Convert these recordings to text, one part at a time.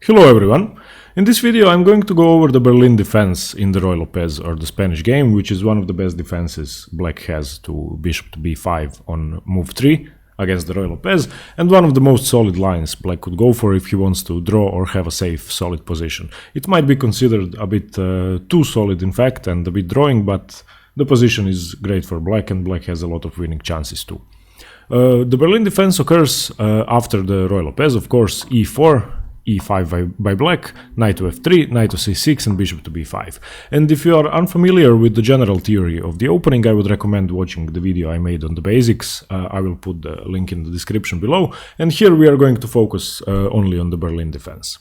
Hello everyone! In this video I'm going to go over the Berlin defense in the Ruy Lopez or the Spanish game, which is one of the best defenses black has to bishop to b5 on move 3 against the Ruy Lopez, and one of the most solid lines black could go for if he wants to draw or have a safe, solid position. It might be considered a bit too solid in fact and a bit drawing, but the position is great for black and black has a lot of winning chances too. The Berlin defense occurs after the Ruy Lopez, of course, e4, e5 by black, knight to f3, knight to c6 and bishop to b5. And if you are unfamiliar with the general theory of the opening, I would recommend watching the video I made on the basics. I will put the link in the description below. And here we are going to focus only on the Berlin defense.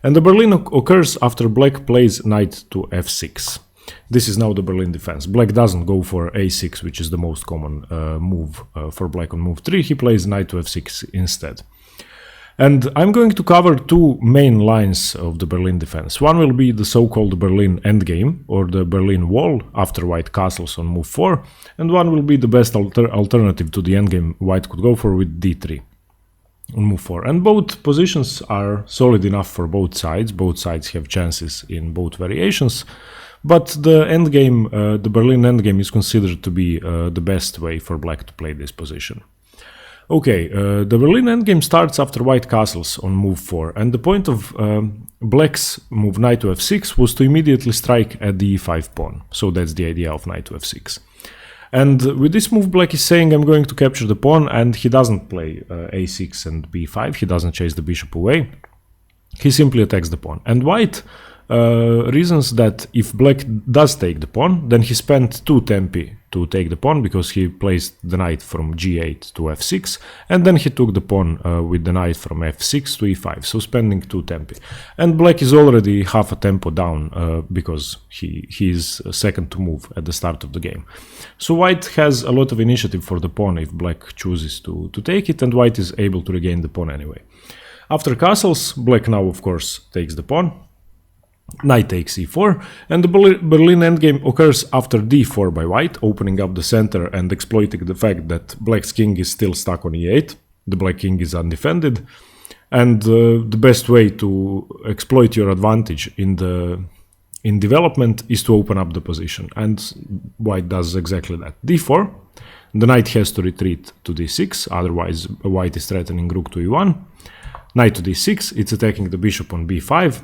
And the Berlin occurs after black plays knight to f6. This is now the Berlin defense. Black doesn't go for a6, which is the most common move for black on move 3. He plays knight to f6 instead. And I'm going to cover two main lines of the Berlin defense. One will be the so-called Berlin endgame, or the Berlin wall after white castles on move 4, and one will be the best alternative to the endgame white could go for with d3 on move 4. And both positions are solid enough for both sides. Both sides have chances in both variations, but the endgame, the Berlin endgame, is considered to be the best way for black to play this position. Okay, the Berlin endgame starts after white castles on move 4, and the point of black's move knight to f6 was to immediately strike at the e5 pawn. So that's the idea of knight to f6. And with this move black is saying I'm going to capture the pawn, and he doesn't play a6 and b5, he doesn't chase the bishop away, he simply attacks the pawn. And white reasons that if black does take the pawn, then he spent 2 tempi to take the pawn because he placed the knight from g8 to f6, and then he took the pawn with the knight from f6 to e5, so spending 2 tempi. And black is already half a tempo down because he is second to move at the start of the game. So white has a lot of initiative for the pawn if black chooses to take it, and white is able to regain the pawn anyway. After castles, black now of course takes the pawn. Knight takes e4, and the Berlin endgame occurs after d4 by white, opening up the center and exploiting the fact that black's king is still stuck on e8. The black king is undefended, and the best way to exploit your advantage in development is to open up the position, and white does exactly that. d4, the knight has to retreat to d6, otherwise white is threatening rook to e1. Knight to d6, it's attacking the bishop on b5.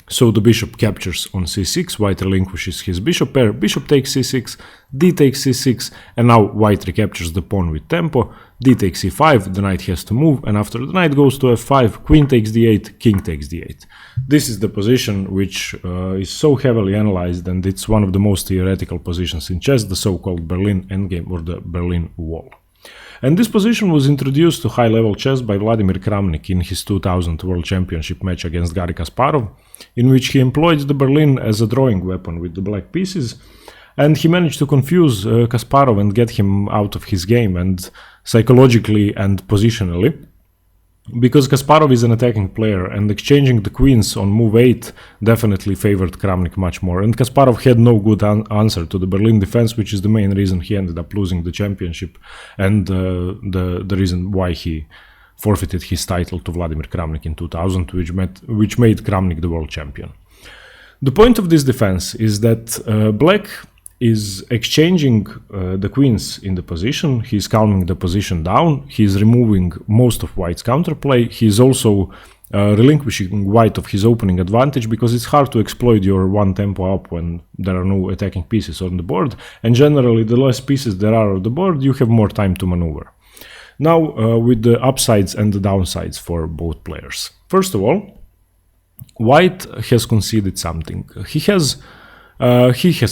So the bishop captures on c6, white relinquishes his bishop pair, bishop takes c6, d takes c6, and now white recaptures the pawn with tempo, d takes e5, the knight has to move, and after the knight goes to f5, queen takes d8, king takes d8. This is the position which is so heavily analyzed, and it's one of the most theoretical positions in chess, the so-called Berlin endgame or the Berlin wall. And this position was introduced to high-level chess by Vladimir Kramnik in his 2000 World Championship match against Garry Kasparov, in which he employed the Berlin as a drawing weapon with the black pieces, and he managed to confuse Kasparov and get him out of his game, and psychologically and positionally, because Kasparov is an attacking player, and exchanging the queens on move 8 definitely favored Kramnik much more, and Kasparov had no good answer to the Berlin defense, which is the main reason he ended up losing the championship, and the reason why he forfeited his title to Vladimir Kramnik in 2000, which made Kramnik the world champion. The point of this defense is that black is exchanging the queens in the position, he's calming the position down, he's removing most of white's counterplay, he's also relinquishing white of his opening advantage, because it's hard to exploit your one tempo up when there are no attacking pieces on the board, and generally the less pieces there are on the board, you have more time to maneuver. Now with the upsides and the downsides for both players. First of all, white has conceded something. He has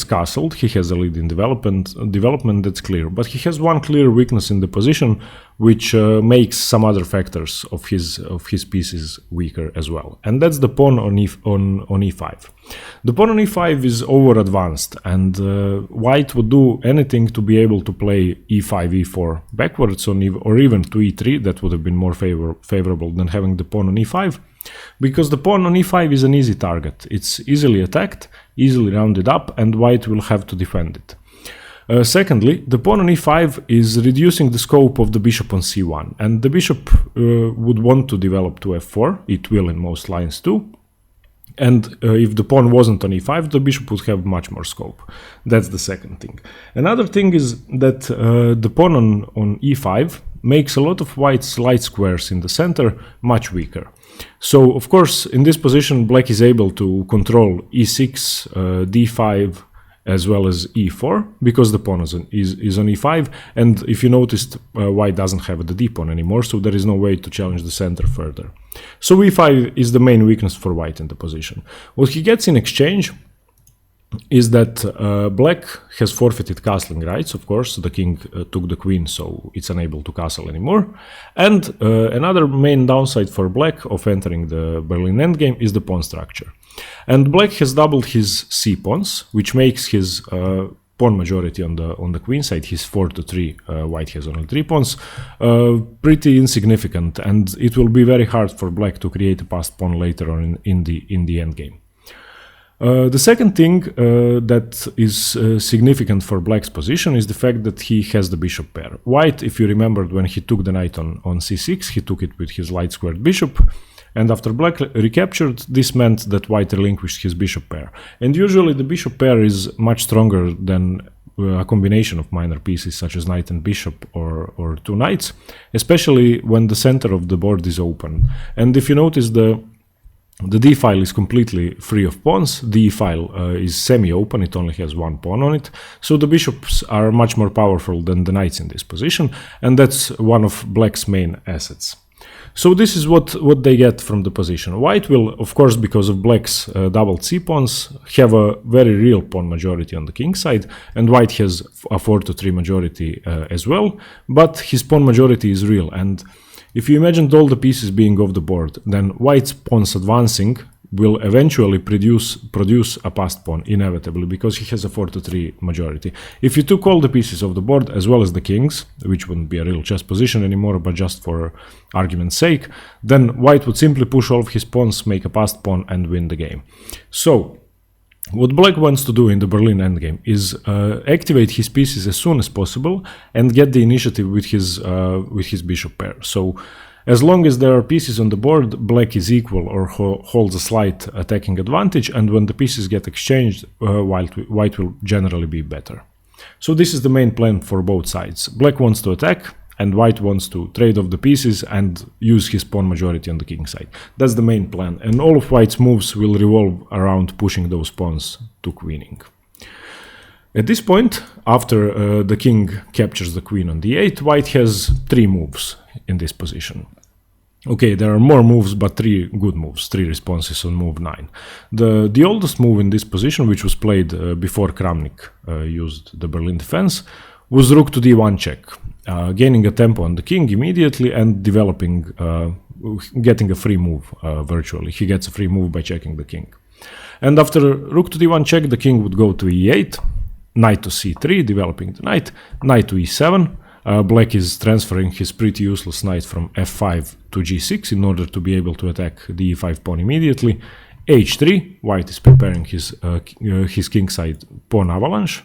castled, he has a lead in development, that's clear, but he has one clear weakness in the position, which makes some other factors of his pieces weaker as well, and that's the pawn on e5. The pawn on e5 is over advanced, and white would do anything to be able to play e5, e4 backwards or even to e3. That would have been more favorable than having the pawn on e5, because the pawn on e5 is an easy target. It's easily attacked, easily rounded up, and white will have to defend it. Secondly, the pawn on e5 is reducing the scope of the bishop on c1, and the bishop would want to develop to f4. It will in most lines too. And if the pawn wasn't on e5, the bishop would have much more scope. That's the second thing. Another thing is that the pawn on e5 makes a lot of white's light squares in the center much weaker. So, of course, in this position, black is able to control e6, d5, as well as e4, because the pawn is on e5. And if you noticed, white doesn't have the d pawn anymore, so there is no way to challenge the center further. So e5 is the main weakness for white in the position. What he gets in exchange is that black has forfeited castling rights. Of course, the king took the queen, so it's unable to castle anymore. And another main downside for black of entering the Berlin endgame is the pawn structure. And black has doubled his c-pawns, which makes his pawn majority on the queen side, his 4-3, white has only 3 pawns, pretty insignificant, and it will be very hard for black to create a passed pawn later on in the endgame. The second thing that is significant for black's position is the fact that he has the bishop pair. White, if you remembered, when he took the knight on c6, he took it with his light squared bishop, and after black recaptured, this meant that white relinquished his bishop pair. And usually the bishop pair is much stronger than a combination of minor pieces such as knight and bishop or two knights, especially when the center of the board is open. And if you notice, the D file is completely free of pawns. The E file is semi-open, it only has one pawn on it, so the bishops are much more powerful than the knights in this position, and that's one of black's main assets. So this is what they get from the position. White will, of course, because of black's doubled c-pawns, have a very real pawn majority on the king side, and white has a 4-3 majority as well, but his pawn majority is real. And if you imagined all the pieces being off the board, then white's pawns advancing will eventually produce a passed pawn, inevitably, because he has a 4-3 majority. If you took all the pieces of the board, as well as the kings, which wouldn't be a real chess position anymore, but just for argument's sake, then white would simply push all of his pawns, make a passed pawn, and win the game. So, what black wants to do in the Berlin endgame is activate his pieces as soon as possible and get the initiative with his bishop pair. So, as long as there are pieces on the board, black is equal or holds a slight attacking advantage, and when the pieces get exchanged, white will generally be better. So this is the main plan for both sides. Black wants to attack, and white wants to trade off the pieces and use his pawn majority on the king side. That's the main plan, and all of white's moves will revolve around pushing those pawns to queening. At this point, after the king captures the queen on d8, white has 3 moves in this position. Okay, there are more moves, but 3 good moves, 3 responses on move 9. The oldest move in this position, which was played before Kramnik used the Berlin defense, was rook to d1 check, gaining a tempo on the king immediately and developing, getting a free move virtually. He gets a free move by checking the king. And after rook to d1 check, the king would go to e8, knight to c3, developing the knight, knight to e7. Black is transferring his pretty useless knight from f5 to g6 in order to be able to attack the e5 pawn immediately. h3, white is preparing his kingside pawn avalanche.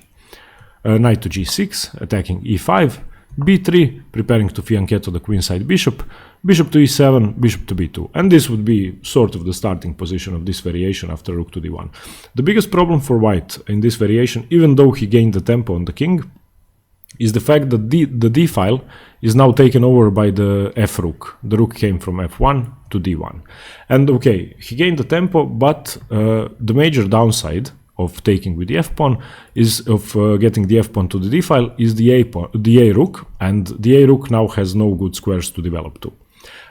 Knight to g6, attacking e5. b3, preparing to fianchetto the queenside bishop. Bishop to e7, bishop to b2. And this would be sort of the starting position of this variation after rook to d1. The biggest problem for white in this variation, even though he gained the tempo on the king, is the fact that the d file is now taken over by the f rook. The rook came from f1 to d1. And okay, he gained the tempo, but the major downside of taking with the f pawn is of getting the f pawn to the d file is the a rook, and the a rook now has no good squares to develop to.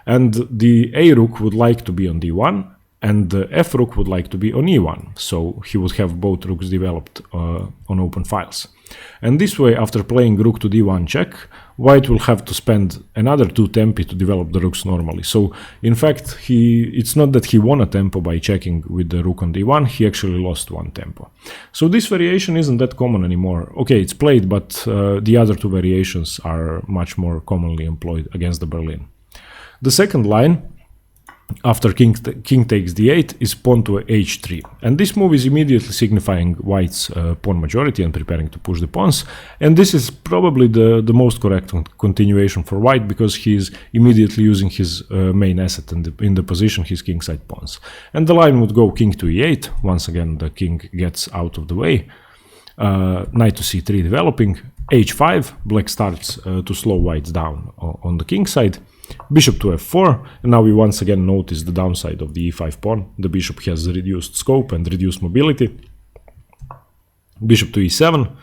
And the a rook would like to be on d1, and the f rook would like to be on e1, so he would have both rooks developed on open files. And this way, after playing rook to d1 check, white will have to spend another 2 tempi to develop the rooks normally. So, in fact, it's not that he won a tempo by checking with the rook on d1, he actually lost 1 tempo. So this variation isn't that common anymore. Okay, it's played, but the other 2 variations are much more commonly employed against the Berlin. The second line after king takes d8 is pawn to h3, and this move is immediately signifying white's pawn majority and preparing to push the pawns, and this is probably the most correct continuation for white, because he is immediately using his main asset in the position, his kingside pawns. And the line would go king to e8, once again the king gets out of the way, knight to c3 developing, h5, black starts to slow white down on the king side, bishop to f4, and now we once again notice the downside of the e5 pawn. The bishop has reduced scope and reduced mobility. Bishop to e7,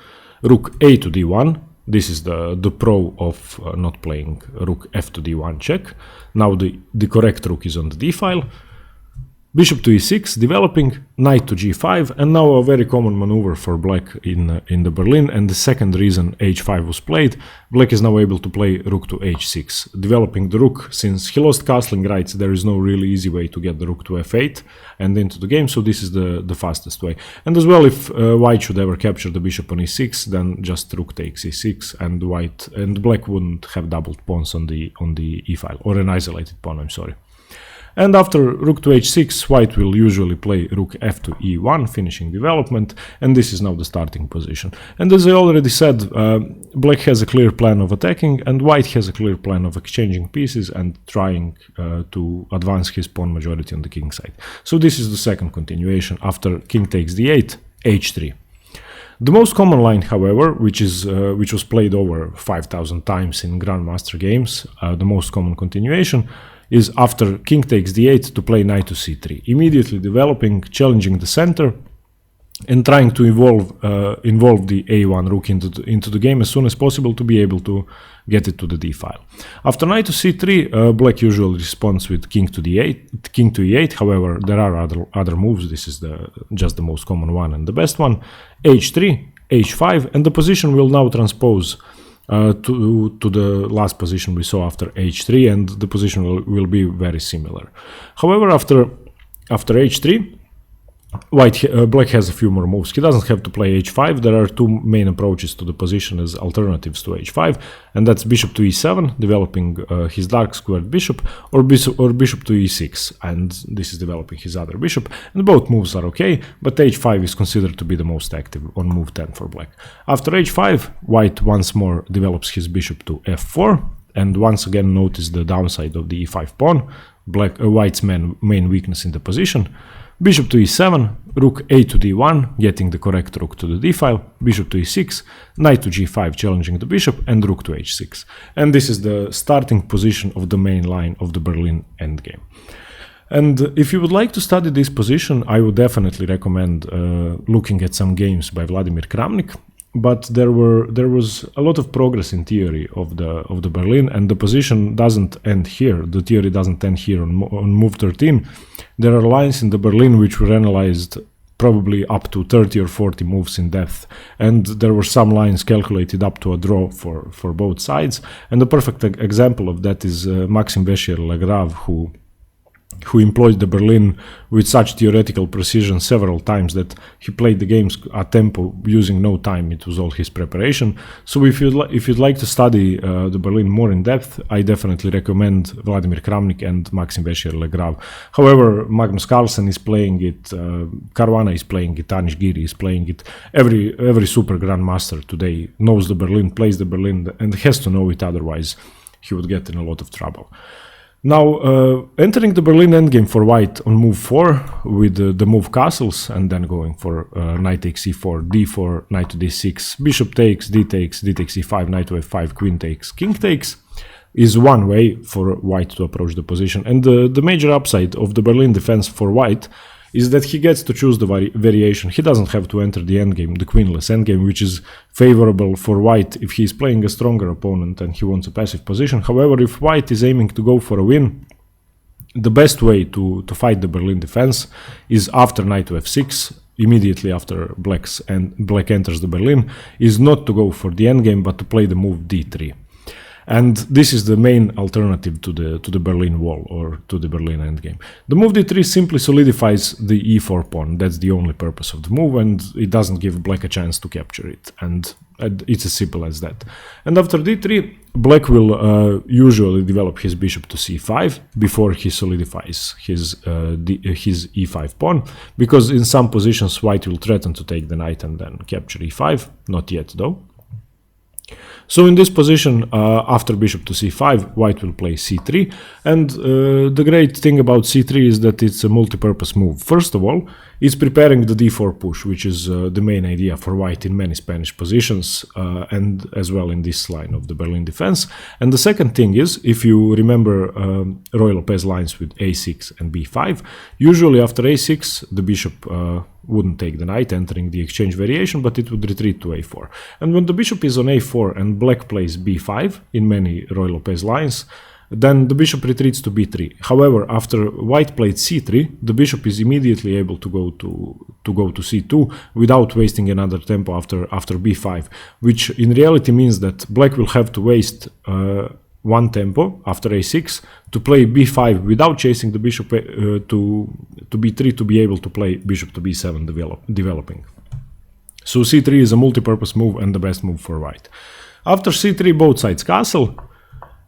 rook a to d1. This is the pro of not playing rook f to d1 check. Now the correct rook is on the d file. Bishop to e6 developing, knight to g5, and now a very common maneuver for black in the Berlin, and the second reason h5 was played, black is now able to play rook to h6, developing the rook. Since he lost castling rights, there is no really easy way to get the rook to f8 and into the game, so this is the fastest way. And as well, if white should ever capture the bishop on e6, then just rook takes e6, and black wouldn't have doubled pawns on the e file, or an isolated pawn, I'm sorry. And after rook to h6, white will usually play rook f to e1, finishing development, and this is now the starting position. And as I already said, black has a clear plan of attacking, and white has a clear plan of exchanging pieces and trying to advance his pawn majority on the king side. So this is the second continuation after king takes d8, h3. The most common line, however, which was played over 5,000 times in Grandmaster games, the most common continuation, is after king takes d8 to play knight to c3, immediately developing, challenging the center, and trying to involve the a1 rook into the game as soon as possible to be able to get it to the d file. After knight to c3, black usually responds with king to e8. However, there are other moves. This is just the most common one and the best one. h3, h5, and the position will now transpose to the last position we saw after h3, and the position will be very similar. However, after h3, black has a few more moves. He doesn't have to play h5. There are two main approaches to the position as alternatives to h5, and that's bishop to e7, developing his dark squared bishop, or bishop to e6, and this is developing his other bishop. And both moves are okay, but h5 is considered to be the most active on move 10 for black. After h5, white once more develops his bishop to f4, and once again notice the downside of the e5 pawn, white's main weakness in the position. Bishop to e7, rook a to d1, getting the correct rook to the d file, bishop to e6, knight to g5 challenging the bishop, and rook to h6. And this is the starting position of the main line of the Berlin endgame. And if you would like to study this position, I would definitely recommend looking at some games by Vladimir Kramnik. But there was a lot of progress in theory of the Berlin, and the position doesn't end here. The theory doesn't end here on move 13. There are lines in the Berlin which were analyzed probably up to 30 or 40 moves in depth, and there were some lines calculated up to a draw for both sides. And the perfect example of that is Maxime Vachier-Lagrave, who employed the Berlin with such theoretical precision several times that he played the games at tempo using no time. It was all his preparation. So if you'd like to study the Berlin more in depth, I definitely recommend Vladimir Kramnik and Maxime Vachier-Lagrave. However, Magnus Carlsen is playing it, Caruana is playing it, Anish Giri is playing it. Every super grandmaster today knows the Berlin, plays the Berlin, and has to know it, otherwise he would get in a lot of trouble. Now, entering the Berlin endgame for white on move 4 with the move castles, and then going for knight takes e4, d4, knight to d6, bishop takes, d takes e5, knight to f5, queen takes, king takes, is one way for white to approach the position. And the major upside of the Berlin defense for white is that he gets to choose the variation. He doesn't have to enter the endgame, the queenless endgame, which is favorable for white if he's playing a stronger opponent and he wants a passive position. However, if white is aiming to go for a win, the best way to fight the Berlin defense is after knight to f6, immediately after black enters the Berlin, is not to go for the endgame but to play the move d3. And this is the main alternative to the Berlin Wall or to the Berlin endgame. The move d3 simply solidifies the e4 pawn. That's the only purpose of the move, and it doesn't give black a chance to capture it. And it's as simple as that. And after d3, black will usually develop his bishop to c5 before he solidifies his e5 pawn, because in some positions white will threaten to take the knight and then capture e5. Not yet though. So in this position, after bishop to c5, white will play c3, and the great thing about c3 is that it's a multi-purpose move. First of all, it's preparing the d4 push, which is the main idea for white in many Spanish positions, and as well in this line of the Berlin defense. And the second thing is, if you remember Ruy Lopez lines with a6 and b5, usually after a6, the bishop wouldn't take the knight entering the exchange variation, but it would retreat to a4. And when the bishop is on a4 and black plays b5 in many Ruy Lopez lines, then the bishop retreats to b3. However, after white played c3, the bishop is immediately able to go to c2 without wasting another tempo after b5, which in reality means that black will have to waste one tempo after a6 to play b5 without chasing the bishop to b3 to be able to play bishop to b7 developing. So c3 is a multi-purpose move and the best move for white. After c3, both sides castle,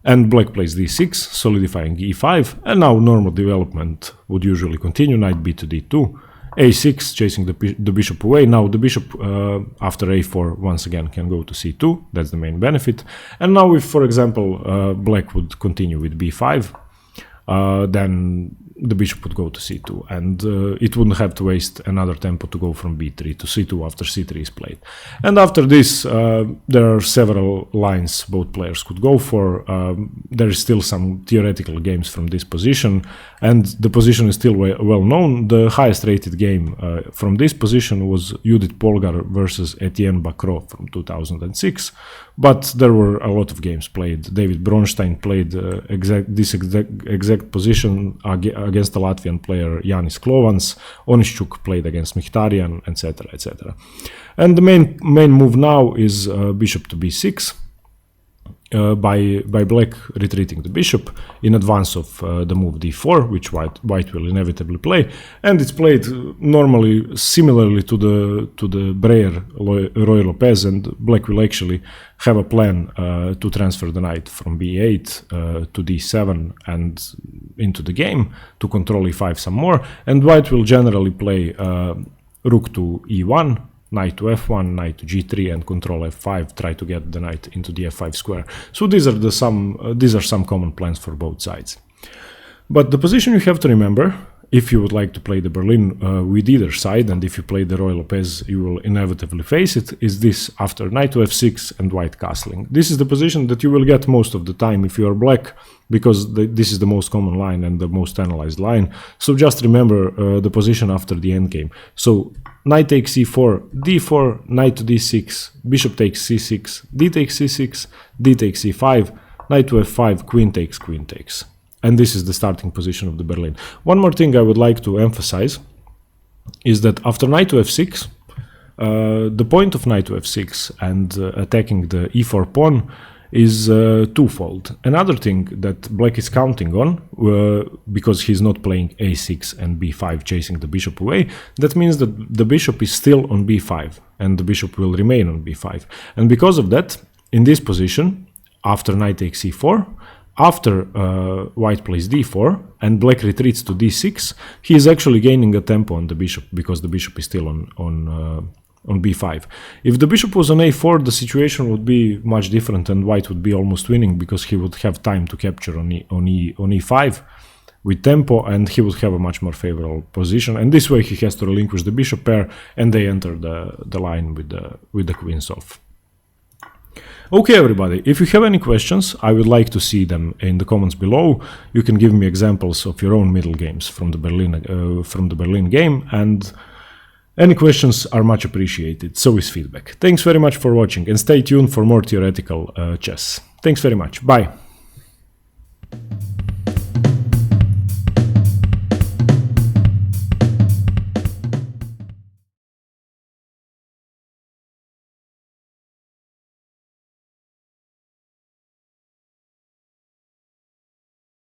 and black plays d6, solidifying e5, and now normal development would usually continue, knight b to d2, a6, chasing the bishop away. Now the bishop after a4 once again can go to c2, that's the main benefit. And now if, for example, black would continue with b5, then the bishop would go to c2, and it wouldn't have to waste another tempo to go from b3 to c2 after c3 is played. And after this, there are several lines both players could go for. There is still some theoretical games from this position, and the position is still well known. The highest rated game from this position was Judith Polgar versus Etienne Bacrot from 2006, but there were a lot of games played. David Bronstein played this exact position against the Latvian player Janis Klovans. Onischuk played against Mkhitaryan, etc., etc. And the main move now is bishop to b6, by black retreating the bishop in advance of the move d4, which white will inevitably play, and it's played normally similarly to the Breyer Ruy Lopez, and black will actually have a plan to transfer the knight from b8 to d7 and into the game to control e5 some more, and white will generally play rook to e1, knight to f1, knight to g3, and control f5, try to get the knight into the f5 square. So these are some common plans for both sides. But the position you have to remember, if you would like to play the Berlin with either side, and if you play the Ruy Lopez, you will inevitably face it, is this after knight to f6 and white castling. This is the position that you will get most of the time if you are black, because this is the most common line and the most analyzed line. So just remember the position after the endgame. So knight takes c4, d4, knight to d6, bishop takes c6, d takes c6, d takes c5, knight to f5, queen takes. And this is the starting position of the Berlin. One more thing I would like to emphasize is that after knight to f6, the point of knight to f6 and attacking the e4 pawn is twofold. Another thing that black is counting on, because he's not playing a6 and b5 chasing the bishop away, that means that the bishop is still on b5 and the bishop will remain on b5. And because of that, in this position, after knight takes c4, after white plays d4 and black retreats to d6, he is actually gaining a tempo on the bishop because the bishop is still on b5. If the bishop was on a4, the situation would be much different and white would be almost winning because he would have time to capture on e5 with tempo, and he would have a much more favorable position. And this way he has to relinquish the bishop pair, and they enter the line with the queens off. Okay, everybody, if you have any questions, I would like to see them in the comments below. You can give me examples of your own middle games from the Berlin game, and any questions are much appreciated. So is feedback. Thanks very much for watching, and stay tuned for more theoretical chess. Thanks very much. Bye.